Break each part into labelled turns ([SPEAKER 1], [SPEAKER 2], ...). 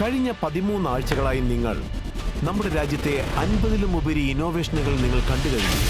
[SPEAKER 1] കഴിഞ്ഞ 13 ആഴ്ചകളായി നിങ്ങൾ നമ്മുടെ രാജ്യത്തെ 50-ലും ഉപരി ഇന്നോവേഷനുകൾ നിങ്ങൾ കണ്ടു കഴിഞ്ഞു.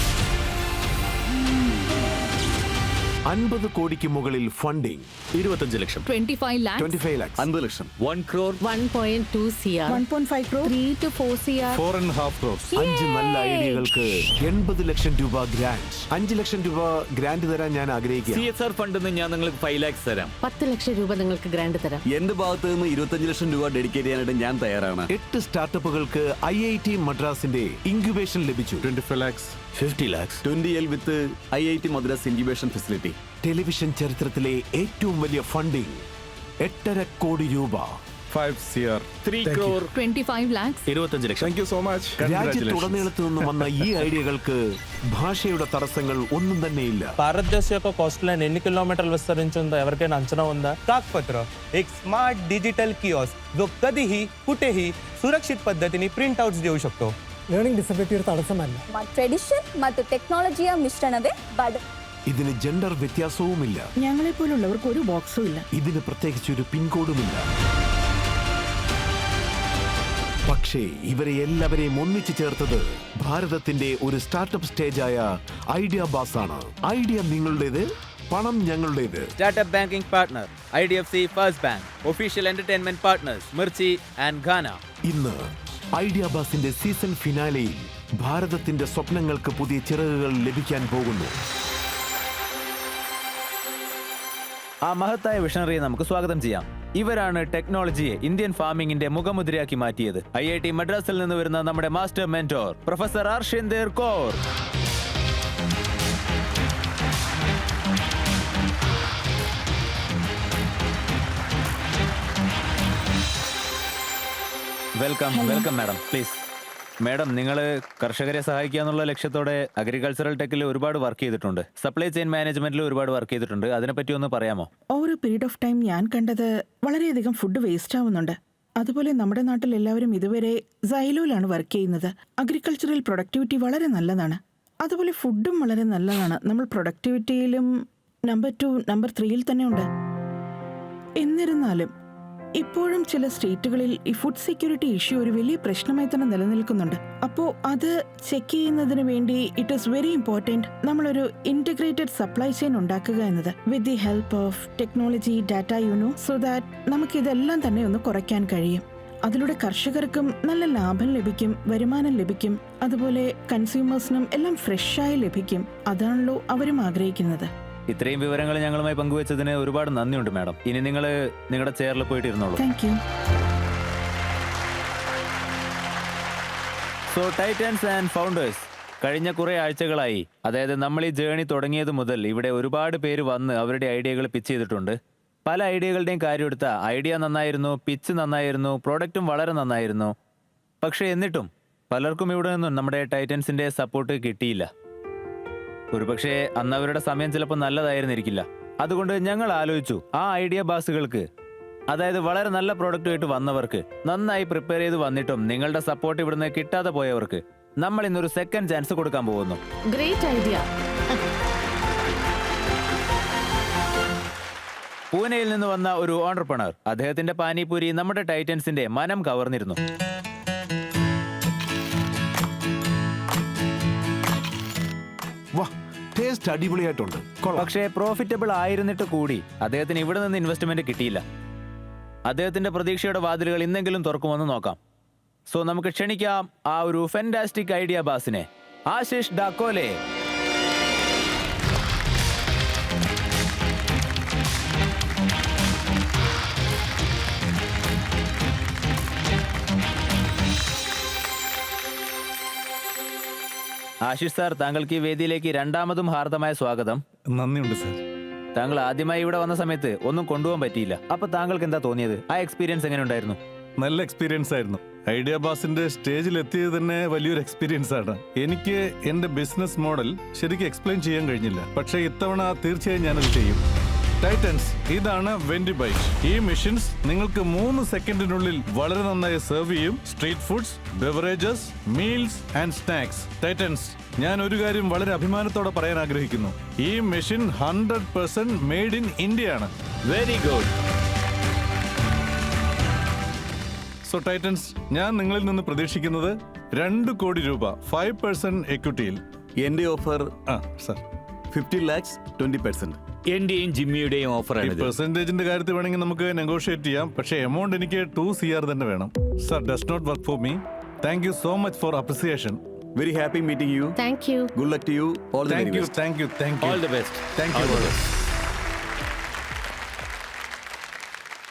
[SPEAKER 1] 50 കോടിക്ക് മുകളിൽ funding,
[SPEAKER 2] 25 lakh,
[SPEAKER 3] 25 lakhs,
[SPEAKER 1] 25 lakhs,
[SPEAKER 2] 50 lakh, 1 crore,
[SPEAKER 3] 1.2 CR,
[SPEAKER 4] 1.5 crore,
[SPEAKER 3] 3 to 4 CR,
[SPEAKER 2] 4.5 crores.
[SPEAKER 1] 5 നല്ല ഐഡിയകൾക്ക് 80 ലക്ഷം രൂപ ഗ്രാന്റ്. 5 ലക്ഷം രൂപ ഗ്രാന്റ് തരാൻ ഞാൻ ആഗ്രഹിക്കുന്നു.
[SPEAKER 2] CSR ഫണ്ടിൽ നിന്ന് ഞാൻ നിങ്ങൾക്ക് 5 lakhs തരാം.
[SPEAKER 3] 10 ലക്ഷം രൂപ നിങ്ങൾക്ക് ഗ്രാന്റ് തരാം.
[SPEAKER 5] എന്റെ ഭാഗത്ത് നിന്ന് 25 ലക്ഷം രൂപ ഡെഡിക്കേറ്റ് ചെയ്യാനായിട്ട് ഞാൻ തയ്യാറാണ്.
[SPEAKER 1] 8 സ്റ്റാർട്ടപ്പുകൾക്ക് IIT മദ്രാസിന്റെ ഇൻക്യുബേഷൻ ലഭിച്ചു.
[SPEAKER 2] 25 lakhs,
[SPEAKER 1] 50 lakhs.
[SPEAKER 5] 20L വിത്ത് IIT Madras incubation facility.
[SPEAKER 1] Television ചരിത്രത്തിലെ ഏറ്റവും വലിയ ഫണ്ടിംഗ് 8.5 കോടി രൂപ.
[SPEAKER 2] 5 CR, 3 crore,
[SPEAKER 3] 25 lakhs,
[SPEAKER 2] 25 lakh. Thank you so much.
[SPEAKER 1] രാജ്യത്തുടനീളത്തു നിന്നും వన్న ఈ ఐడియాలకు భాషയുടെ తరసంగల్ ఒന്നും తന്നെయిల్ల.
[SPEAKER 6] భారతదేశ యొక్క కోస్ట్ లైన్ ఎన్ని కిలోమీటర్లు విస్తరించిందో ఎవరికైనా అంచనా ఉందా? कागपत्र एक स्मार्ट डिजिटल किओस्क जो कधीही कुठेही सुरक्षित पद्धतीने प्रिंट आउट्स देऊ शकतो.
[SPEAKER 7] ലേണിംഗ് ഡിസബിലിറ്റി ഒരു തടസ്സമല്ല.
[SPEAKER 8] ಟ್ರೆಡಿಷನ್ ಮತ್ತು ಟೆಕ್ನಾಲಜಿಯ ಮಿಶ್ರಣವೇ ಬಡ.
[SPEAKER 1] ഇതിന് ജെൻഡർ വ്യത്യാസവുമില്ല.
[SPEAKER 4] ഞങ്ങളെ പോലുള്ളവർക്ക് ഒരു ബോക്സും ഇല്ല.
[SPEAKER 1] ഇതിന് പ്രത്യേകിച്ച് ഒരു പിൻകോഡുമില്ല. പക്ഷേ ഇവരെ എല്ലാവരെയും ഒന്നിച്ചു ചേർത്തത് ഭാരതത്തിന്റെ ഒരു സ്റ്റാർട്ടപ്പ് സ്റ്റേജായ ഐഡിയ ബാസ് ആണ്. ഐഡിയ നിങ്ങളുടേത്, പണം ഞങ്ങളുടേത്.
[SPEAKER 9] Startup banking partner IDFC First Bank, official entertainment partners Mirchi and Ghana.
[SPEAKER 1] ഇന്ന് ഐഡിയ ബാസിന്റെ സീസൺ ഫിനാലെയിൽ ഭാരതത്തിന്റെ സ്വപ്നങ്ങൾക്ക് പുതിയ ചിറകുകൾ ലഭിക്കാൻ പോകുന്നു.
[SPEAKER 9] ആ മഹത്തായ വിഷണറിയെ നമുക്ക് സ്വാഗതം ചെയ്യാം. ഇവരാണ് ടെക്നോളജിയെ ഇന്ത്യൻ ഫാമിംഗിന്റെ മുഖമുദ്രയാക്കി മാറ്റിയത്. IIT മദ്രാസിൽ നിന്ന് വരുന്ന നമ്മുടെ master mentor professor Arshinder Kaur. Welcome madam, please. Madam, നിങ്ങൾ കർഷകരെ സഹായിക്കുക എന്നുള്ള ലക്ഷ്യത്തോടെ അഗ്രികൾച്ചറൽ ടെക്കിൽ ഒരുപാട് വർക്ക് ചെയ്തിട്ടുണ്ട്. സപ്ലൈ ചെയിൻ മാനേജ്മെന്റിൽ ഒരുപാട് വർക്ക് ചെയ്തിട്ടുണ്ട്. അതിനെപ്പറ്റി ഒന്ന് പറയാമോ?
[SPEAKER 4] ഒരു പീരീഡ് ഓഫ് ടൈം ഞാൻ കണ്ടത് വളരെയധികം ഫുഡ് വേസ്റ്റ് ആവുന്നുണ്ട്. അതുപോലെ നമ്മുടെ നാട്ടിൽ എല്ലാവരും ഇതുവരെ സൈലോയിലാണ് വർക്ക് ചെയ്യുന്നത്. അഗ്രികൾച്ചറൽ പ്രൊഡക്ടിവിറ്റി വളരെ നല്ലതാണ്. അതുപോലെ ഫുഡും വളരെ നല്ലതാണ്. നമ്മൾ പ്രൊഡക്ടിവിറ്റിയിലും നമ്പർ 2, നമ്പർ 3യിൽ തന്നെ ഉണ്ട്. എന്നിരുന്നാലും ഇപ്പോഴും ചില സ്റ്റേറ്റുകളിൽ ഈ ഫുഡ് സെക്യൂരിറ്റി ഇഷ്യൂ ഒരു വലിയ പ്രശ്നമായി തന്നെ നിലനിൽക്കുന്നുണ്ട്. അപ്പോൾ അത് ചെക്ക് ചെയ്യുന്നതിന് വേണ്ടി ഇറ്റ് ഈസ് വെരി ഇമ്പോർട്ടൻറ്റ് നമ്മളൊരു ഇൻറ്റഗ്രേറ്റഡ് സപ്ലൈ ചെയിൻ ഉണ്ടാക്കുക എന്നത്, with the help of technology, data, so that നമുക്കിതെല്ലാം തന്നെ ഒന്ന് കുറയ്ക്കാൻ കഴിയും. അതിലൂടെ കർഷകർക്കും നല്ല ലാഭം ലഭിക്കും, വരുമാനം ലഭിക്കും, അതുപോലെ കൺസ്യൂമേഴ്സിനും എല്ലാം ഫ്രഷായി ലഭിക്കും. അതാണല്ലോ അവരും ആഗ്രഹിക്കുന്നത്.
[SPEAKER 9] ഇത്രയും വിവരങ്ങൾ ഞങ്ങളുമായി പങ്കുവച്ചതിന് ഒരുപാട് നന്ദിയുണ്ട് മാഡം. ഇനി നിങ്ങൾ നിങ്ങളുടെ ചെയറിൽ പോയിട്ടിരുന്നോളൂ.
[SPEAKER 4] Thank you.
[SPEAKER 9] So titans and founders, കഴിഞ്ഞ കുറേ ആഴ്ചകളായി, അതായത് നമ്മൾ ഈ ജേണി തുടങ്ങിയത് മുതൽ ഇവിടെ ഒരുപാട് പേര് വന്ന് അവരുടെ ഐഡിയകൾ പിച്ച് ചെയ്തിട്ടുണ്ട്. പല ഐഡിയകളുടെയും കാര്യം എടുത്താൽ ഐഡിയ നന്നായിരുന്നു, പിച്ച് നന്നായിരുന്നു, പ്രോഡക്റ്റും വളരെ നന്നായിരുന്നു. പക്ഷേ എന്നിട്ടും പലർക്കും ഇവിടെ നിന്നും നമ്മുടെ ടൈറ്റൻസിൻ്റെ സപ്പോർട്ട് കിട്ടിയില്ല. ഒരുപക്ഷെ അന്ന് അവരുടെ സമയം ചിലപ്പോൾ നല്ലതായിരുന്നിരിക്കില്ല. അതുകൊണ്ട് ഞങ്ങൾ ആലോചിച്ചു, ആ ഐഡിയ ബാസുകൾക്ക്, അതായത് വളരെ നല്ല പ്രോഡക്റ്റുമായിട്ട് വന്നവർക്ക്, നന്നായി പ്രിപ്പയർ ചെയ്ത് വന്നിട്ടും നിങ്ങളുടെ സപ്പോർട്ട് ഇവിടുന്ന് കിട്ടാതെ പോയവർക്ക് നമ്മൾ ഇന്നൊരു സെക്കൻഡ് ചാൻസ് കൊടുക്കാൻ പോകുന്നു.
[SPEAKER 3] great idea.
[SPEAKER 9] പൂനെയിൽ നിന്ന് വന്ന ഒരു ഓണ്ടർപ്രണർ, അദ്ദേഹത്തിന്റെ പാനിപൂരി നമ്മുടെ ടൈറ്റൻസിന്റെ മനം കവർന്നിരുന്നു.
[SPEAKER 1] ടേസ്റ്റ് അടിപൊളിയായിട്ടുണ്ട്.
[SPEAKER 9] പക്ഷേ പ്രോഫിറ്റബിൾ ആയിരുന്നിട്ട് കൂടി അദ്ദേഹത്തിന് ഇവിടെ നിന്ന് ഇൻവെസ്റ്റ്മെന്റ് കിട്ടിയില്ല. അദ്ദേഹത്തിന്റെ പ്രതീക്ഷയുടെ വാതിലുകൾ ഇന്നെങ്കിലും തുറക്കുമെന്ന് നോക്കാം. സോ നമുക്ക് ക്ഷണിക്കാം ആ ഒരു ഫെന്റാസ്റ്റിക് ഐഡിയ ബാസിനെ, ആശിഷ് ഡാക്കോലെ. ആശിഷ് സാർ, താങ്കൾക്ക് ഈ വേദിയിലേക്ക് രണ്ടാമതും ഹാർദമായ സ്വാഗതം.
[SPEAKER 2] നന്ദിയുണ്ട് സാർ.
[SPEAKER 9] താങ്കൾ ആദ്യമായി ഇവിടെ വന്ന സമയത്ത് ഒന്നും കൊണ്ടുപോകാൻ പറ്റിയില്ല. അപ്പൊ താങ്കൾക്ക് എന്താ തോന്നിയത്? ആ എക്സ്പീരിയൻസ് എങ്ങനെ ഉണ്ടായിരുന്നു?
[SPEAKER 2] നല്ല എക്സ്പീരിയൻസ് ആയിരുന്നു. ഐഡിയ ബാസിന്റെ സ്റ്റേജിൽ എത്തിയത് തന്നെ വലിയൊരു എക്സ്പീരിയൻസ് ആണ്. എനിക്ക് എന്റെ ബിസിനസ് മോഡൽ ശരിക്കും എക്സ്പ്ലെയിൻ ചെയ്യാൻ കഴിഞ്ഞില്ല. പക്ഷേ ഇത്തവണ തീർച്ചയായും ഞാനത് ചെയ്യും. ടൈറ്റൻസ്, ഇതാണ് വെൻഡി ബൈറ്റ്. ഈ മെഷീൻസ് നിങ്ങൾക്ക് 3 സെക്കൻഡിനുള്ളിൽ വളരെ നന്നായി സെർവ് ചെയ്യും. Street foods, beverages, meals and snacks. Titans, ഞാൻ ഒരു കാര്യം വളരെ അഭിമാനത്തോടെ പറയാൻ ആഗ്രഹിക്കുന്നു. ഈ മെഷീൻ 100% മെയ്ഡ് ഇൻ ഇന്ത്യ ആണ്.
[SPEAKER 9] Very good.
[SPEAKER 2] സോ ടൈറ്റൻസ്, ഞാൻ നിങ്ങളിൽ നിന്ന് പ്രതീക്ഷിക്കുന്നത് 2 കോടി രൂപ 5% എക്വിറ്റിയിൽ.
[SPEAKER 5] എന്റെ ഓഫർ
[SPEAKER 2] സർ
[SPEAKER 5] 15 lakhs 20%.
[SPEAKER 10] എന്റെയും ജിമ്മിയുടെയും
[SPEAKER 2] ഈ
[SPEAKER 10] ഓഫറാണ്
[SPEAKER 2] പെർസെന്റേജിന്റെ കാര്യത്തിൽ വേണമെങ്കിൽ നമുക്ക് നെഗോഷിയേറ്റ് ചെയ്യാം. പക്ഷേ എമൗണ്ട് എനിക്ക് 2 CR തന്നെ വേണം. Sir, does not work for me. Thank you so much for appreciation.
[SPEAKER 5] Very happy meeting you.
[SPEAKER 3] Thank you.
[SPEAKER 5] Good luck to you. All the very best.
[SPEAKER 2] Thank you.
[SPEAKER 10] All the best.
[SPEAKER 2] Thank you.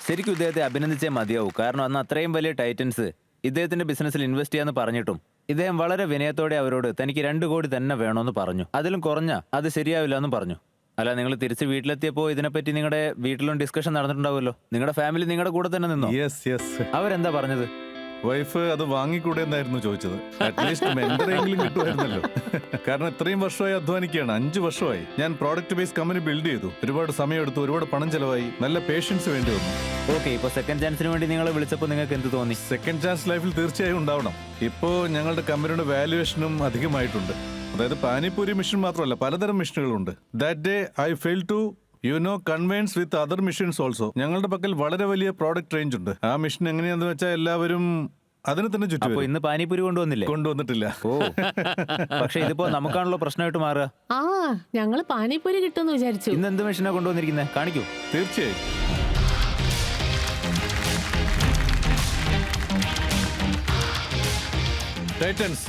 [SPEAKER 9] ശരിക്കും ഇദ്ദേഹത്തെ അഭിനന്ദിച്ചേ മതിയാവൂ. കാരണം അന്ന് അത്രയും വലിയ Titans ഇദ്ദേഹത്തിന്റെ ബിസിനസ്സിൽ invest ചെയ്യാന്ന് പറഞ്ഞിട്ടും ഇദ്ദേഹം വളരെ വിനയത്തോടെ അവരോട് തനിക്ക് 2 കോടി തന്നെ വേണമെന്ന് പറഞ്ഞു. അതിലും കുറഞ്ഞ അത് ശരിയാവില്ല എന്നും പറഞ്ഞു. അല്ല, നിങ്ങൾ തിരിച്ച് വീട്ടിലെത്തിയപ്പോൾ ഇതിനെപ്പറ്റി നിങ്ങളുടെ വീട്ടിലും ഡിസ്കഷൻ നടന്നിട്ടുണ്ടാവുമല്ലോ. നിങ്ങളുടെ ഫാമിലി നിങ്ങളുടെ കൂടെ തന്നെ നിന്നോ?
[SPEAKER 2] യെസ്.
[SPEAKER 9] അവരെന്താ പറഞ്ഞത്?
[SPEAKER 2] വൈഫ് അത് വാങ്ങിക്കൂടെ എന്നായിരുന്നു ചോദിച്ചത്. അറ്റ്ലീസ്റ്റ് മെന്ററെങ്കിലും കിട്ടുമായിരുന്നല്ലോ. കാരണം ഇത്രയും വർഷമായി അധ്വാനിക്കുകയാണ്. 5 വർഷമായി ഞാൻ പ്രോഡക്റ്റ് ബേസ് കമ്പനി ബിൽഡ് ചെയ്തു. ഒരുപാട് സമയമെടുത്തു, ഒരുപാട് പണം ചെലവായി, നല്ല പേഷ്യൻസ് വേണ്ടി വന്നു.
[SPEAKER 9] ഓക്കെ, ഇപ്പൊ സെക്കൻഡ് ചാൻസിന് വേണ്ടി നിങ്ങൾ വിളിച്ചപ്പോൾ നിങ്ങൾക്ക് എന്ത് തോന്നി?
[SPEAKER 2] സെക്കൻഡ് ചാൻസ് ലൈഫിൽ തീർച്ചയായും ഉണ്ടാവണം. ഇപ്പോൾ ഞങ്ങളുടെ കമ്പനിയുടെ വാല്യുവേഷനും അധികമായിട്ടുണ്ട്. അതായത് പാനിപൂരി മിഷൻ മാത്രമല്ല, പലതരം മിഷനുകളുണ്ട്. That day I fail to convince with other missions also. ഞങ്ങളുടെ പക്കൽ വളരെ വലിയ പ്രോഡക്റ്റ് റേഞ്ച് ഉണ്ട്. ആ മിഷൻ എങ്ങനെയാന്ന് വെച്ചാൽ എല്ലാവരും അതിന് തന്നെ
[SPEAKER 9] അപ്പൊ
[SPEAKER 2] ചുറ്റും
[SPEAKER 9] ഇന്ന് പാനിപൂരി
[SPEAKER 2] കൊണ്ടുവന്നിട്ടില്ല.
[SPEAKER 9] ഓ, പക്ഷെ ഇതിപ്പോ നമുക്കാണല്ലോ പ്രശ്നമായിട്ട് മാറുക.
[SPEAKER 3] ഞങ്ങള് പാനിപ്പൂരി കിട്ടുമെന്ന് വിചാരിച്ചു.
[SPEAKER 9] ഇന്ന് എന്ത് മെഷീനാ കൊണ്ടുവന്നിരിക്കുന്നത്? കാണിക്കൂ.
[SPEAKER 2] തീർച്ചയായും. ടൈറ്റൻസ്,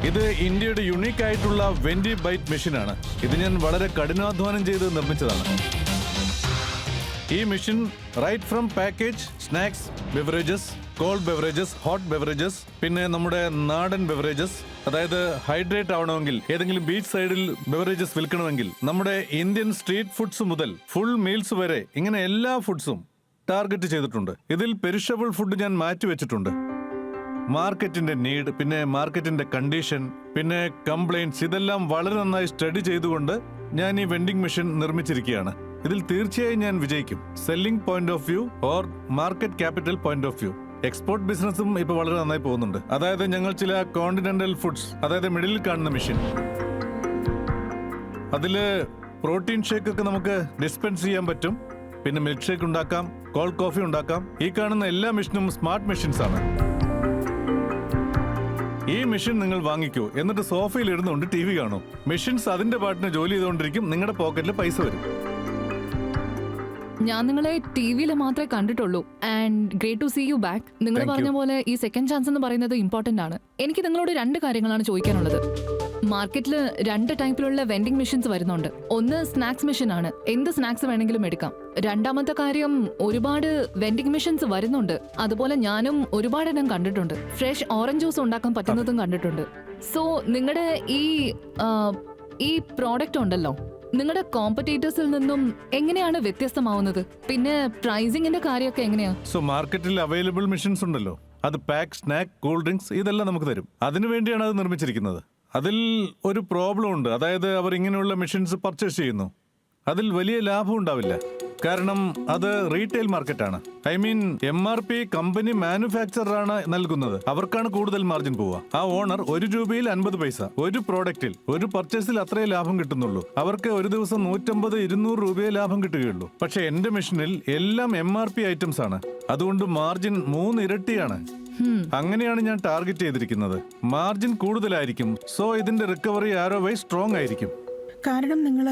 [SPEAKER 2] ഇത് ഇന്ത്യയുടെ യുണീക്ക് ആയിട്ടുള്ള വെൻഡി ബൈറ്റ് മെഷീനാണ്. ഇത് ഞാൻ വളരെ കഠിനാധ്വാനം ചെയ്ത് നിർമ്മിച്ചതാണ്. ഈ machine right from package, snacks, beverages, cold beverages, hot beverages, പിന്നെ നമ്മുടെ നാടൻ ബെവറേജസ്, അതായത് ഹൈഡ്രേറ്റ് ആവണമെങ്കിൽ, ഏതെങ്കിലും ബീച്ച് സൈഡിൽ ബെവറേജസ് വിൽക്കണമെങ്കിൽ, നമ്മുടെ ഇന്ത്യൻ സ്ട്രീറ്റ് ഫുഡ്സ് മുതൽ ഫുൾ മീൽസ് വരെ, ഇങ്ങനെ എല്ലാ ഫുഡ്സും ടാർഗറ്റ് ചെയ്തിട്ടുണ്ട്. ഇതിൽ പെരിഷബിൾ ഫുഡ് ഞാൻ മാറ്റിവെച്ചിട്ടുണ്ട്. മാർക്കറ്റിന്റെ നീഡ്, പിന്നെ മാർക്കറ്റിന്റെ കണ്ടീഷൻ, പിന്നെ കംപ്ലൈന്റ്സ്, ഇതെല്ലാം വളരെ നന്നായി സ്റ്റഡി ചെയ്തുകൊണ്ട് ഞാൻ ഈ വെൻഡിംഗ് മെഷീൻ നിർമ്മിച്ചിരിക്കുകയാണ്. ഇതിൽ തീർച്ചയായും ഞാൻ വിജയിക്കും. Selling point of view or market capital point of view. Export ബിസിനസ്സും ഇപ്പൊ വളരെ നന്നായി പോകുന്നുണ്ട്. അതായത് ഞങ്ങൾ ചില കോണ്ടിനെന്റൽ ഫുഡ്സ്, അതായത് മിഡിലിൽ കാണുന്ന മെഷീൻ, അതില് പ്രോട്ടീൻ ഷേക്ക് ഒക്കെ നമുക്ക് ഡിസ്പെൻസ് ചെയ്യാൻ പറ്റും. പിന്നെ മിൽക്ക് ഷേക്ക് ഉണ്ടാക്കാം, കോൾഡ് കോഫി ഉണ്ടാക്കാം. ഈ കാണുന്ന എല്ലാ മെഷീനും സ്മാർട്ട് മെഷീൻസ് ആണ്. ഈ മെഷീൻ നിങ്ങൾ വാങ്ങിക്കൂ, എന്നിട്ട് സോഫയിൽ ഇരുന്നുകൊണ്ട് TV കാണൂ. മെഷീൻസ് അതിന്റെ പാട്ടിന് ജോലി ചെയ്തുകൊണ്ടിരിക്കും, നിങ്ങളുടെ പോക്കറ്റിൽ പൈസ വരും.
[SPEAKER 11] ഞാൻ നിങ്ങളെ ടിവിയിൽ മാത്രമേ കണ്ടിട്ടുള്ളൂ. And great to see you back. നിങ്ങൾ പറഞ്ഞ പോലെ ഈ സെക്കൻഡ് ചാൻസ് എന്ന് പറയുന്നത് ഇമ്പോർട്ടന്റ് ആണ്. എനിക്ക് നിങ്ങളോട് 2 കാര്യങ്ങളാണ് ചോദിക്കാനുള്ളത്. മാർക്കറ്റിൽ 2 ടൈപ്പിലുള്ള വെൻഡിംഗ് മെഷീൻസ് വരുന്നുണ്ട്. ഒന്ന് സ്നാക്സ് മെഷീൻ ആണ്, എന്ത് സ്നാക്സ് വേണമെങ്കിലും എടുക്കാം. രണ്ടാമത്തെ കാര്യം, ഒരുപാട് വെൻഡിംഗ് മെഷീൻസ് വരുന്നുണ്ട്. അതുപോലെ ഞാനും ഒരുപാട് എണ്ണം കണ്ടിട്ടുണ്ട്. ഫ്രഷ് ഓറഞ്ച് ജ്യൂസ് ഉണ്ടാക്കാൻ പറ്റുന്നതും കണ്ടിട്ടുണ്ട്. സോ നിങ്ങളുടെ ഈ പ്രോഡക്റ്റ് ഉണ്ടല്ലോ, നിങ്ങളുടെ കോമ്പറ്റീറ്റേഴ്സിൽ നിന്നും എങ്ങനെയാണ് വ്യത്യസ്തമാവുന്നത്? പിന്നെ പ്രൈസിങ്ങിന്റെ കാര്യമൊക്കെ എങ്ങനെയാ?
[SPEAKER 2] സോ മാർക്കറ്റിൽ അവൈലബിൾ മെഷീൻസ് ഉണ്ടല്ലോ, അത് പാക്ക്, സ്നാക്ക്, കൂൾ ഡ്രിങ്ക്സ്, ഇതെല്ലാം നമുക്ക് തരും. അതിനുവേണ്ടിയാണ് അത് നിർമ്മിച്ചിരിക്കുന്നത്. അതിൽ ഒരു പ്രോബ്ലം ഉണ്ട്. അതായത് അവർ ഇങ്ങനെയുള്ള മെഷീൻസ് പർച്ചേസ് ചെയ്യുന്നു, അതിൽ വലിയ ലാഭം ഉണ്ടാവില്ല. കാരണം അത് റീറ്റെയിൽ മാർക്കറ്റാണ്. ഐ മീൻ MRP കമ്പനി മാനുഫാക്ചറാണ് നൽകുന്നത്. അവർക്കാണ് കൂടുതൽ മാർജിൻ പോവുക. ആ ഓണർ 1 രൂപയിൽ 50 പൈസ ഒരു പ്രോഡക്റ്റിൽ, ഒരു പർച്ചേസിൽ അത്രേ ലാഭം കിട്ടുന്നുള്ളൂ. അവർക്ക് ഒരു ദിവസം 150-200 രൂപയെ ലാഭം കിട്ടുകയുള്ളൂ. പക്ഷെ എന്റെ മെഷീനിൽ എല്ലാം MRP ഐറ്റംസ് ആണ്. അതുകൊണ്ട് മാർജിൻ 3 ഇരട്ടിയാണ്. അങ്ങനെയാണ് ഞാൻ ടാർഗറ്റ് ചെയ്തിരിക്കുന്നത്. മാർജിൻ കൂടുതലായിരിക്കും. സോ ഇതിന്റെ റിക്കവറി ആരോ വൈ സ്ട്രോങ് ആയിരിക്കും.
[SPEAKER 4] കാരണം നിങ്ങൾ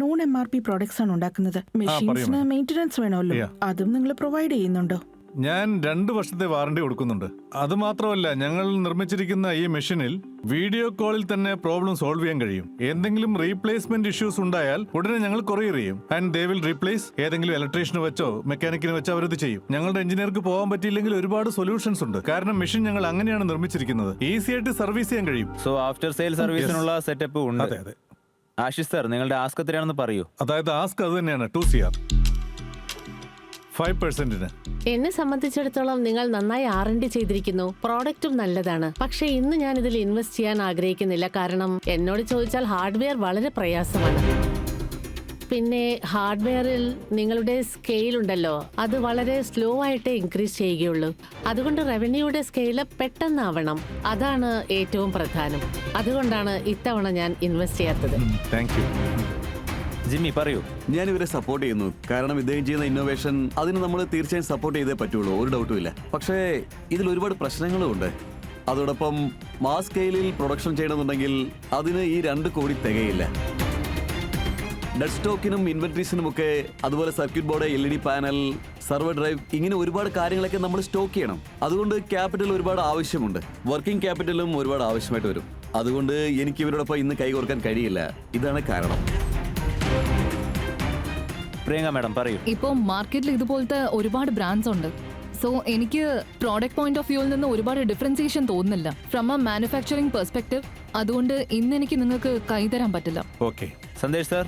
[SPEAKER 4] നോൺ MRP പ്രോഡക്ട്സ് ആണ് ഉണ്ടാക്കുന്നത്. മെഷീൻസിന് മെയിൻ്റനൻസ് വേണമല്ലോ, അതും നിങ്ങൾ പ്രൊവൈഡ് ചെയ്യുന്നുണ്ടോ?
[SPEAKER 2] ഞാൻ 2 വർഷത്തെ വാറണ്ടി കൊടുക്കുന്നുണ്ട്. അത് മാത്രമല്ല, ഞങ്ങൾ നിർമ്മിച്ചിരിക്കുന്ന ഈ മെഷീനിൽ വീഡിയോ കോളിൽ തന്നെ പ്രോബ്ലം സോൾവ് ചെയ്യാൻ കഴിയും. എന്തെങ്കിലും റീപ്ലേസ്മെന്റ് ഇഷ്യൂസ് ഉണ്ടായാൽ ഉടനെ ഞങ്ങൾ കൊറിയർ ചെയ്യും. And they will replace. ഏതെങ്കിലും ഇലക്ട്രീഷ്യന് വെച്ചോ മെക്കാനിക്കിന് വെച്ചോ അവരത് ചെയ്യും. ഞങ്ങളുടെ എഞ്ചിനീയർക്ക് പോകാൻ പറ്റിയില്ലെങ്കിൽ ഒരുപാട് സൊല്യൂഷൻസ് ഉണ്ട്. കാരണം മെഷീൻ ഞങ്ങൾ അങ്ങനെയാണ് നിർമ്മിച്ചിരിക്കുന്നത്. ഈസി ആയിട്ട് സർവീസ് ചെയ്യാൻ കഴിയും.
[SPEAKER 9] സോ ആഫ്റ്റർ സെയിൽ സർവീസിനുള്ള സെറ്റപ്പ് ഉണ്ട്.
[SPEAKER 2] അതെ.
[SPEAKER 9] ആശിഷ് സർ, നിങ്ങളുടെ ആസ്ക് എത്രയാണെന്ന് പറയൂ.
[SPEAKER 2] അതായത് ആസ്ക് അത് തന്നെയാണ് 2 CR 5%.
[SPEAKER 3] എന്നെ സംബന്ധിച്ചിടത്തോളം നിങ്ങൾ നന്നായി R&D ചെയ്തിരിക്കുന്നു. പ്രോഡക്റ്റും നല്ലതാണ്. പക്ഷെ ഇന്ന് ഞാൻ ഇതിൽ ഇൻവെസ്റ്റ് ചെയ്യാൻ ആഗ്രഹിക്കുന്നില്ല. കാരണം എന്നോട് ചോദിച്ചാൽ ഹാർഡ്വെയർ വളരെ പ്രയാസമാണ്. പിന്നെ ഹാർഡ്വെയറിൽ നിങ്ങളുടെ സ്കെയിൽ ഉണ്ടല്ലോ, അത് വളരെ സ്ലോ ആയിട്ട് ഇൻക്രീസ് ചെയ്യുകയുള്ളൂ. അതുകൊണ്ട് റവന്യൂയുടെ സ്കെയില് പെട്ടെന്നാവണം. അതാണ് ഏറ്റവും പ്രധാനം. അതുകൊണ്ടാണ് ഇത്തവണ ഞാൻ ഇൻവെസ്റ്റ് ചെയ്യാത്തത്.
[SPEAKER 9] ജിമ്മി പറയൂ.
[SPEAKER 5] ഞാൻ ഇവരെ സപ്പോർട്ട് ചെയ്യുന്നു. കാരണം ഇദ്ദേഹം ചെയ്യുന്ന ഇന്നോവേഷൻ അതിന് നമ്മൾ തീർച്ചയായും സപ്പോർട്ട് ചെയ്തേ പറ്റുള്ളൂ, ഒരു ഡൗട്ടും ഇല്ല. പക്ഷേ ഇതിൽ ഒരുപാട് പ്രശ്നങ്ങളും ഉണ്ട്. അതോടൊപ്പം മാസ് സ്കെയിലിൽ പ്രൊഡക്ഷൻ ചെയ്യണമെന്നുണ്ടെങ്കിൽ അതിന് ഈ 2 കോടി തികയില്ല. ഡെഡ് സ്റ്റോക്കിനും ഇൻവെന്ററീസിനും ഒക്കെ, അതുപോലെ circuit board, LED panel, server drive, ഇങ്ങനെ ഒരുപാട് കാര്യങ്ങളൊക്കെ നമ്മൾ സ്റ്റോക്ക് ചെയ്യണം. അതുകൊണ്ട് ക്യാപിറ്റൽ ഒരുപാട് ആവശ്യമുണ്ട്. വർക്കിംഗ് ക്യാപിറ്റലും ഒരുപാട് ആവശ്യമായിട്ട് വരും. അതുകൊണ്ട് എനിക്ക് ഇവരോടൊപ്പം ഇന്ന് കൈകോർക്കാൻ കഴിയില്ല. ഇതാണ് കാരണം.
[SPEAKER 9] പ്രിയങ്ക മാഡം പറയൂ.
[SPEAKER 11] ഇപ്പോൾ മാർക്കറ്റിൽ ഇതുപോലത്തെ ഒരുപാട് ബ്രാൻഡ്സ് ഉണ്ട്. സോ എനിക്ക് പ്രോഡക്റ്റ് പോയിന്റ് ഓഫ് വ്യൂവിൽ നിന്ന് ഒരുപാട് ഡിഫറൻസിയേഷൻ തോന്നുന്നില്ല ഫ്രം എ മാനുഫാക്ചറിംഗ് പെർസ്പെക്ടീവ്. അതുകൊണ്ട് ഇന്ന് എനിക്ക് നിങ്ങൾക്ക് കൈതരാൻ പറ്റില്ല.
[SPEAKER 2] ഓക്കെ.
[SPEAKER 9] സന്ദേശ് സാർ.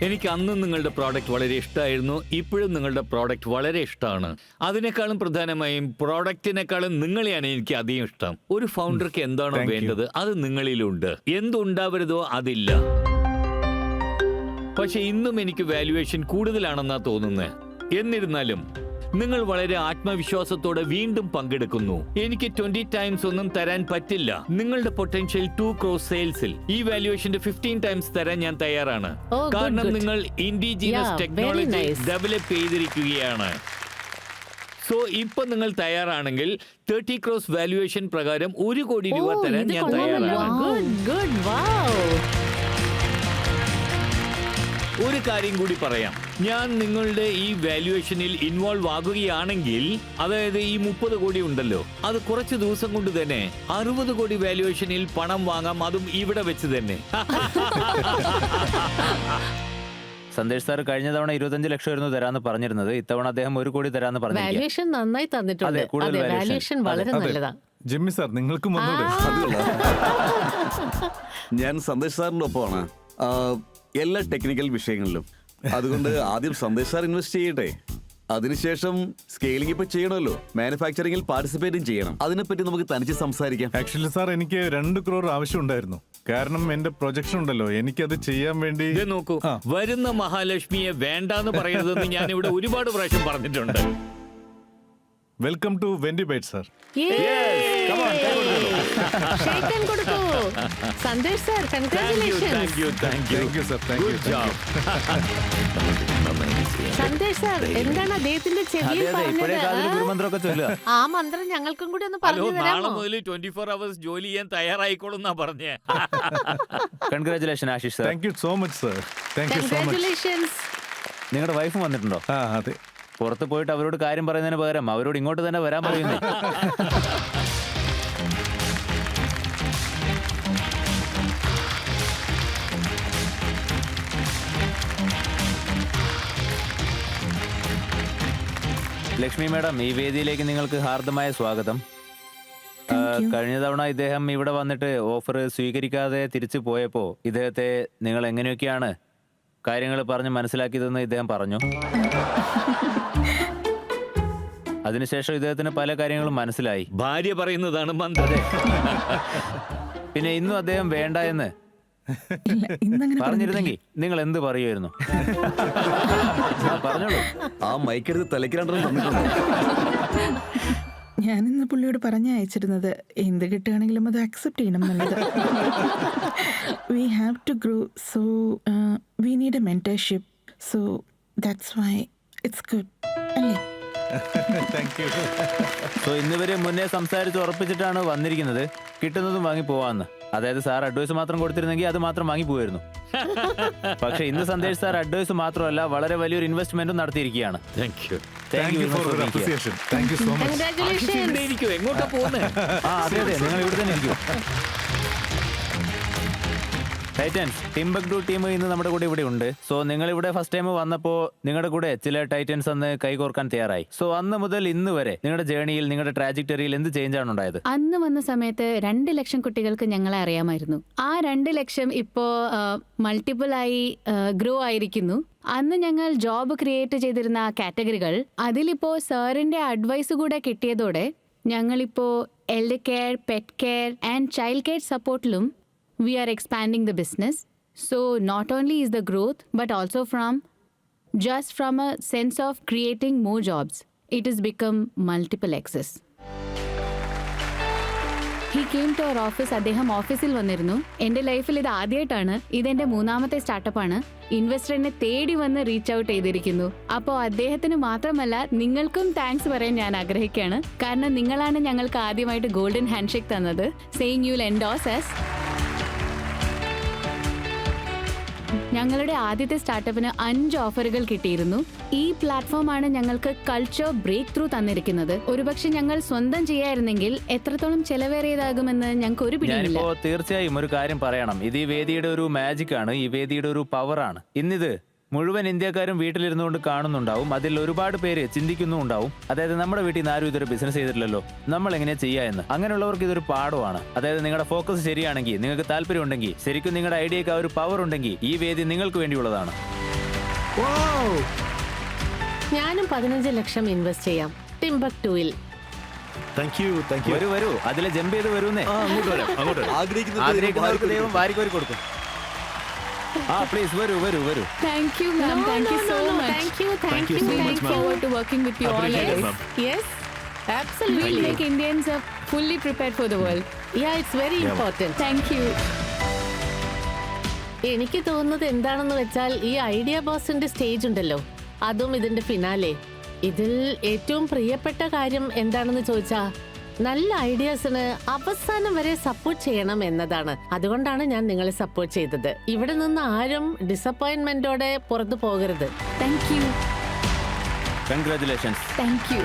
[SPEAKER 10] എനിക്ക് അന്നും നിങ്ങളുടെ പ്രോഡക്റ്റ് വളരെ ഇഷ്ടമായിരുന്നു. ഇപ്പോഴും നിങ്ങളുടെ പ്രോഡക്റ്റ് വളരെ ഇഷ്ടമാണ്. അതിനേക്കാളും പ്രധാനമായും പ്രോഡക്റ്റിനേക്കാളും നിങ്ങളെയാണ് എനിക്ക് അധികം ഇഷ്ടം. ഒരു ഫൗണ്ടർക്ക് എന്താണോ വേണ്ടത് അത് നിങ്ങളിലുണ്ട്. എന്തുണ്ടാവരുതോ അതില്ല. പക്ഷെ ഇന്നും എനിക്ക് വാല്യുവേഷൻ കൂടുതലാണെന്നാ തോന്നുന്നത്. എന്നിരുന്നാലും നിങ്ങൾ വളരെ ആത്മവിശ്വാസത്തോടെ വീണ്ടും പങ്കെടുക്കുന്നു. എനിക്ക് 20 ടൈംസ് ഒന്നും തരാൻ പറ്റില്ല. നിങ്ങളുടെ പൊട്ടൻഷ്യൽ 2 crore സെയിൽസിൽ ഈ വാല്യുവേഷന്റെ 15 ടൈംസ് തരാൻ ഞാൻ തയ്യാറാണ്. കാരണം നിങ്ങൾ ഇൻഡിജിനസ് ടെക്നോളജി ഡെവലപ്പ് ചെയ്തിരിക്കുകയാണ്. സോ ഇപ്പൊ നിങ്ങൾ തയ്യാറാണെങ്കിൽ 30 crores വാല്യുവേഷൻ പ്രകാരം 1 കോടി രൂപ തരാൻ ഞാൻ തയ്യാറാണ്. ഒരു കാര്യം കൂടി പറയാം. ഞാൻ നിങ്ങളുടെ ഈ വാല്യുവേഷനിൽ ഇൻവോൾവ് ആകുകയാണെങ്കിൽ, അതായത് ഈ 30 കോടി ഉണ്ടല്ലോ, അത് കുറച്ച് ദിവസം കൊണ്ട് തന്നെ 60 കോടി വാല്യുവേഷനിൽ പണം വാങ്ങാം. അതും ഇവിടെ വെച്ച് തന്നെ.
[SPEAKER 9] സന്ദേശ് സാർ കഴിഞ്ഞ തവണ 25 ലക്ഷം തരാന്ന് പറഞ്ഞിരുന്നത്. ഇത്തവണ അദ്ദേഹം 1 കോടി തരാന്ന് പറഞ്ഞു.
[SPEAKER 3] വാല്യുവേഷൻ നന്നായി തന്നിട്ടുണ്ട്. വാല്യുവേഷൻ വളരെ നല്ലതാ.
[SPEAKER 2] ജിമ്മി സാർ നിങ്ങൾക്കും
[SPEAKER 5] ഞാൻ സന്ദേശ് സാറിന്റെ ഒപ്പമാണ് എല്ലാ ടെക്നിക്കൽ വിഷയങ്ങളിലും. അതുകൊണ്ട് ആദ്യം സന്ദേശ് സാർ ഇൻവെസ്റ്റ് ചെയ്യട്ടെ. അതിനുശേഷം സ്കെയിലിംഗ് ഇപ്പൊ ചെയ്യണമല്ലോ, മാനുഫാക്ചറിംഗിൽ പാർട്ടിസിപ്പേറ്റും ചെയ്യണം. അതിനെപ്പറ്റി നമുക്ക് തനിച്ച് സംസാരിക്കാം.
[SPEAKER 2] ആക്ച്വലി സാർ എനിക്ക് 2 crore ആവശ്യമുണ്ടായിരുന്നു. കാരണം എന്റെ പ്രൊജക്ഷൻ ഉണ്ടല്ലോ, എനിക്കത് ചെയ്യാൻ വേണ്ടി.
[SPEAKER 10] നോക്കൂ, വരുന്ന മഹാലക്ഷ്മിയെ വേണ്ടാന്ന് പറയരുതെന്ന് ഞാൻ ഇവിടെ ഒരുപാട് പ്രാവശ്യം പറഞ്ഞിട്ടുണ്ട്.
[SPEAKER 2] Welcome to Vendy Bite sir.
[SPEAKER 3] Sandesh sir, Sandesh sir, എന്താണ് അദ്ദേഹത്തിന്റെ ചെവിയിൽ പറഞ്ഞത്? ആ മന്ത്രം ഞങ്ങൾക്കും കൂടി ഒന്ന് പറഞ്ഞു തരാമോ?
[SPEAKER 10] നാളെ മുതൽ 24 hours ജോലി ചെയ്യാൻ തയ്യാറായിക്കോളുന്നാ പറഞ്ഞേ.
[SPEAKER 9] Congratulation Ashish sir.
[SPEAKER 2] Thank you so much sir. Thank you so much.
[SPEAKER 9] നിങ്ങളുടെ വൈഫ് വന്നിട്ടുണ്ടോ?
[SPEAKER 2] അതെ.
[SPEAKER 9] പുറത്ത് പോയിട്ട് അവരോട് കാര്യം പറയുന്നതിന് പകരം അവരോട് ഇങ്ങോട്ട് തന്നെ വരാൻ പറയുന്നേ. ലക്ഷ്മി മാഡം, ഈ വേദിയിലേക്ക് നിങ്ങൾക്ക് ഹാർദമായ സ്വാഗതം. കഴിഞ്ഞ തവണ ഇദ്ദേഹം ഇവിടെ വന്നിട്ട് ഓഫർ സ്വീകരിക്കാതെ തിരിച്ചു പോയപ്പോ ഇദ്ദേഹത്തെ നിങ്ങൾ എങ്ങനെയൊക്കെയാണ് കാര്യങ്ങൾ പറഞ്ഞ് മനസ്സിലാക്കിയതെന്ന് ഇദ്ദേഹം പറഞ്ഞു. അതിനുശേഷം ഇദ്ദേഹത്തിന് പല കാര്യങ്ങളും മനസ്സിലായി.
[SPEAKER 10] ഭാര്യ പറയുന്നതാണ് മന്ത്രം.
[SPEAKER 9] പിന്നെ ഇന്നും അദ്ദേഹം വേണ്ട എന്ന് പറഞ്ഞിരുന്നെങ്കിൽ നിങ്ങൾ എന്ത് പറയുമായിരുന്നു? പറഞ്ഞോളൂ.
[SPEAKER 5] ആ മൈക്കെടുത്ത് തലക്കിരണ്ടെന്ന് തന്നിട്ടുണ്ട്.
[SPEAKER 4] ഞാനിന്ന് പുള്ളിയോട് പറഞ്ഞയച്ചിരുന്നത് എന്ത് കിട്ടുകയാണെങ്കിലും അത് അക്സെപ്റ്റ് ചെയ്യണം എന്നുള്ളത്. We have to grow, so we need a mentorship, so that's why it's good അല്ലേ?
[SPEAKER 9] സോ ഇന്നുവരെ മുന്നേ സംസാരിച്ച് ഉറപ്പിച്ചിട്ടാണ് വന്നിരിക്കുന്നത് കിട്ടുന്നതും വാങ്ങി പോവാന്ന്. അതായത് സാർ അഡ്വൈസ് മാത്രം കൊടുത്തിരുന്നെങ്കിൽ അത് മാത്രം വാങ്ങി പോവായിരുന്നു. പക്ഷെ ഇന്ന് സന്ദേശ് സാർ അഡ്വൈസ് മാത്രമല്ല, വളരെ വലിയൊരു ഇൻവെസ്റ്റ്മെന്റും നടത്തിയിരിക്കുകയാണ്.
[SPEAKER 10] എങ്ങോട്ടാ പോകുന്നത്?
[SPEAKER 9] അതെ അതെ, നിങ്ങൾ ഇവിടെ തന്നെ ഇരിക്കും. ടൈറ്റൻസ് ടിംബക്ടു ടീം ഇന്ന് നമ്മുടെ കൂടെ ഇവിടെ ഉണ്ട്. സോ നിങ്ങൾ ഇവിടെ ഫസ്റ്റ് ടൈം വന്നപ്പോൾ നിങ്ങളുടെ കൂടെ ചില ടൈറ്റൻസ് അന്ന് കൈകോർക്കാൻ തയ്യാറായി. സോ അന്ന് മുതൽ ഇന്ന് വരെ നിങ്ങളുടെ ജേണിയിൽ, നിങ്ങളുടെ ട്രാജക്ടറിയിൽ എന്ത് ചേഞ്ച് ആണ് ഉണ്ടായത്?
[SPEAKER 12] അന്ന് വന്ന സമയത്ത് 2 ലക്ഷം കുട്ടികൾക്ക് ഞങ്ങളെ അറിയാമായിരുന്നു. ആ 2 ലക്ഷം ഇപ്പോ മൾട്ടിപ്പിൾ ആയി ഗ്രോ ആയിരിക്കുന്നു. അന്ന് ഞങ്ങൾ ജോബ് ക്രിയേറ്റ് ചെയ്തിരുന്ന കാറ്റഗറികൾ, അതിലിപ്പോ സാറിന്റെ അഡ്വൈസ് കൂടെ കിട്ടിയതോടെ ഞങ്ങളിപ്പോ elder care, pet care and child care സപ്പോർട്ടിലും we are expanding the business. So not only is the growth, but also from a sense of creating more jobs, it has become multiple X's. He came to our office. അദ്ദേഹം ഓഫീസിൽ വന്നിരുന്നു. എന്റെ ലൈഫിൽ ഇത് ആദ്യമായിട്ടാണ്. ഇതെന്റെ 3ാമത്തെ സ്റ്റാർട്ടപ്പാണ്. ഇൻവെസ്റ്ററിനെ തേടി വന്ന് റീച്ച് ഔട്ട് ചെയ്തിരിക്കുന്നു. അപ്പോൾ അദ്ദേഹത്തിന് മാത്രമല്ല നിങ്ങൾക്കും താങ്ക്സ് പറയാൻ ഞാൻ ആഗ്രഹിക്കുകയാണ്. കാരണം നിങ്ങളാണ് ഞങ്ങൾക്ക് ആദ്യമായിട്ട് ഗോൾഡൻ ഹാൻഡ് ഷേക്ക് തന്നത്. Saying you will endorse us. ഞങ്ങളുടെ ആദ്യത്തെ സ്റ്റാർട്ടപ്പിന് 5 ഓഫറുകൾ കിട്ടിയിരുന്നു. ഈ പ്ലാറ്റ്ഫോമാണ് ഞങ്ങൾക്ക് കൾച്ചർ ബ്രേക്ക് ത്രൂ തന്നിരിക്കുന്നത്. ഒരുപക്ഷെ ഞങ്ങൾ സ്വന്തം ചെയ്യായിരുന്നെങ്കിൽ എത്രത്തോളം ചെലവേറിയതാകുമെന്ന് ഞങ്ങൾക്ക് ഒരു പിടിയില്ല.
[SPEAKER 9] ഞാനിപ്പോ തീർച്ചയായും ഒരു കാര്യം പറയണം. ഇത് ഈ വേദിയുടെ ഒരു മാജിക് ആണ്, ഈ വേദിയുടെ ഒരു പവറാണ്. ഇന്നിത് മുഴുവൻ ഇന്ത്യക്കാരും വീട്ടിലിരുന്നുകൊണ്ട് കാണുന്നുണ്ടാവും. അതിൽ ഒരുപാട് പേര് ചിന്തിക്കുന്നുണ്ടാവും, അതായത് നമ്മുടെ വീട്ടിൽ നിന്ന് ആരും ഇതൊരു ബിസിനസ് ചെയ്തിട്ടില്ലല്ലോ, നമ്മൾ എങ്ങനെ ചെയ്യാ എന്ന്. അങ്ങനെയുള്ളവർക്ക് ഇതൊരു പാഠമാണ്. അതായത് നിങ്ങളുടെ ഫോക്കസ് ശരിയാണെങ്കിൽ, നിങ്ങൾക്ക് താല്പര്യം ഉണ്ടെങ്കിൽ, ശരിക്കും നിങ്ങളുടെ ഐഡിയക്ക് ആ ഒരു പവർ ഉണ്ടെങ്കിൽ ഈ വേദി നിങ്ങൾക്ക് വേണ്ടിയുള്ളതാണ്.
[SPEAKER 3] ഞാനും 15 ലക്ഷം ഇൻവെസ്റ്റ് ചെയ്യാം ടിംബക്ടുവിൽ.
[SPEAKER 9] വരൂ അതിലെ ജമ്പ് ചെയ്ത് വരുന്നേ. ആഗ്രഹിക്കുന്നവർക്ക് ദൈവം വാരിക്കോരി കൊടുക്കും. പ്ലീസ് വരൂ.
[SPEAKER 12] Thank you, ma'am. Thank you so much.
[SPEAKER 3] Thank you so
[SPEAKER 12] We
[SPEAKER 3] much,
[SPEAKER 12] look
[SPEAKER 3] ma'am.
[SPEAKER 12] forward to working with you all.
[SPEAKER 3] Yes,
[SPEAKER 12] We'll
[SPEAKER 3] absolutely.
[SPEAKER 12] make Indians fully prepared for the world.
[SPEAKER 3] Yeah, it's very important.
[SPEAKER 12] Thank you.
[SPEAKER 3] എനിക്ക് തോന്നുന്നത് എന്താണെന്ന് വെച്ചാൽ ഈ idea ബോസിന്റെ stage ഉണ്ടല്ലോ, അതും ഇതിന്റെ finale. ഇതിൽ ഏറ്റവും പ്രിയപ്പെട്ട കാര്യം എന്താണെന്ന് ചോദിച്ചാ നല്ല ഐഡിയാസിന് അവസാനം വരെ സപ്പോർട്ട് ചെയ്യണം എന്നതാണ്. അതുകൊണ്ടാണ് ഞാൻ നിങ്ങളെ സപ്പോർട്ട് ചെയ്തത്. ഇവിടെ നിന്ന് ആരും ഡിസപ്പോയിന്റ്മെന്റോടെ പുറത്തു പോകരുത്.
[SPEAKER 12] Thank you.
[SPEAKER 9] Congratulations.
[SPEAKER 12] Thank you.